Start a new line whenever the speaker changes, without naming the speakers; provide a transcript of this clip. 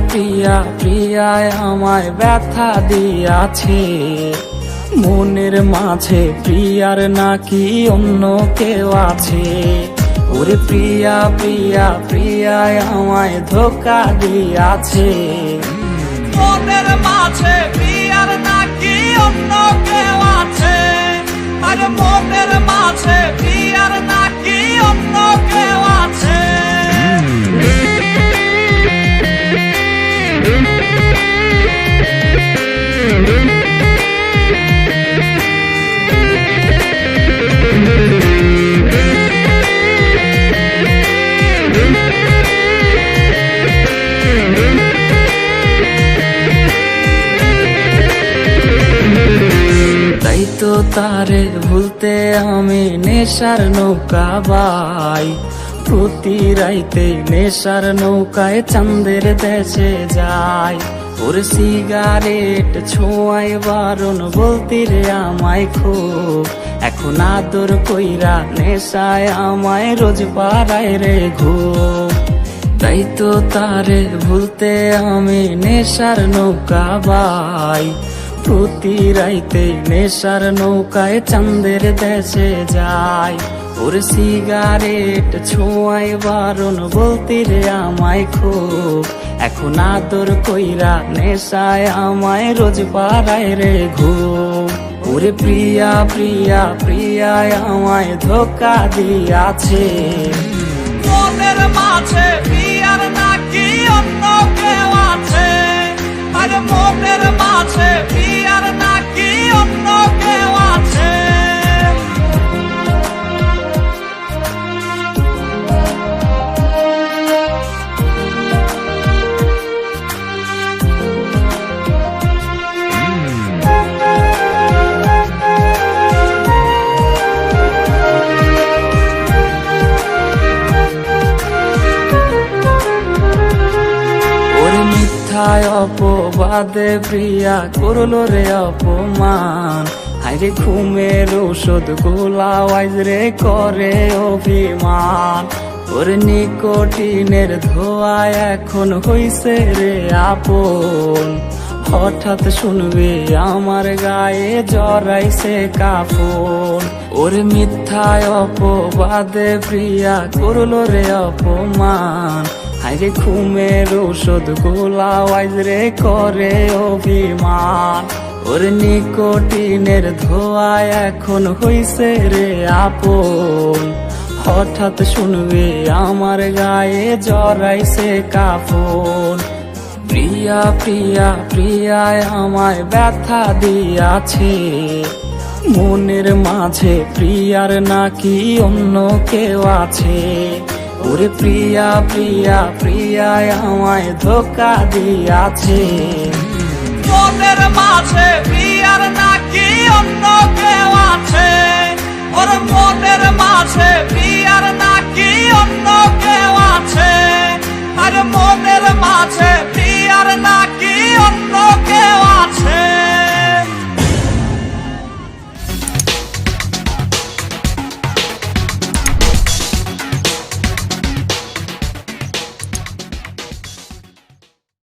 প্রিয়া প্রিয়ায় আমায় ব্যথা দিয়াছে, মনের মাঝে প্রিয়ার নাকি অন্য কেউ আছে। ওরে প্রিয়া প্রিয়া প্রিয়ায় আমায় ধোকা দিয়াছে,
মনের মাঝে প্রিয়ার নাকি অন্য কেউ আছে। আরে মনের মাঝে প্রিয়ার নাকি অন্য কেউ আছে।
তাই তো তারে ভুলতে আমি নেশার নৌকা বাই, প্রতি রাইতে নেশার নৌকায় চাঁদের দেশে যাই। ওর সিগারেট ছোঁয়ায় বারণ বলতি রে আমায় খুব, এখন আদর কইরা নেশায় আমায় রোজ পাড়ায় রে ঘুম। তাই তো তারে ভুলতে আমি নেশার নৌকা বাই, প্রতি রাইতে নেশার নৌকায় চাঁদের দেশে যাই। ওর সিগারেট ছোঁয়ায় বারণ বলতি রে আমায় খুব, এখন আদর কইরা নেশায় আমায় রোজ পাড়ায় রে ঘুম। ওরে প্রিয়া প্রিয়া প্রিয়ায় আমায় ধোকা দিয়াছে,
মনের মাঝে প্রিয়ার নাকি অন্য কেউ আছে। আরে মনের মাঝে প্রিয়ার নাকি অন্য কেউ আছে।
অপবাদে প্রিয়া করলো রে অপমান, হাইরে ঘুমের ঔষধ গোলাওয়াইজ রে করে অভিমান। ওর নিকোটিনের ধোঁয়ায় এখন হইছে রে আপন, হঠাৎ শুনবে আমার গায়ে জড়াইছে কাফন। ওর মিথ্যায় অপবাদে প্রিয়া করলো রে অপমান, হাইরে ঘুমের ঔষধ গোলাওয়াইজ রে করে অভিমান। ওর নিকোটিনের ধোঁয়ায় এখন হইছে রে আপন, হঠাৎ শুনবে আমার গায়ে জড়াইছে কাফন। প্রিয়া প্রিয়া প্রিয়ায় আমায় ব্যথা দিয়াছে, মনের মাঝে প্রিয়ার নাকি অন্য কেউ আছে। ওরে প্রিয়া প্রিয়া প্রিয়ায় আমায় ধোকা দিয়াছে,
মনের মাঝে প্রিয়ার নাকি অন্য কেউ আছে। ওর মনের মাঝে প্রিয়ার নাকি অন্য কেউ আছে। আরে মনের মাঝে প্রিয়ার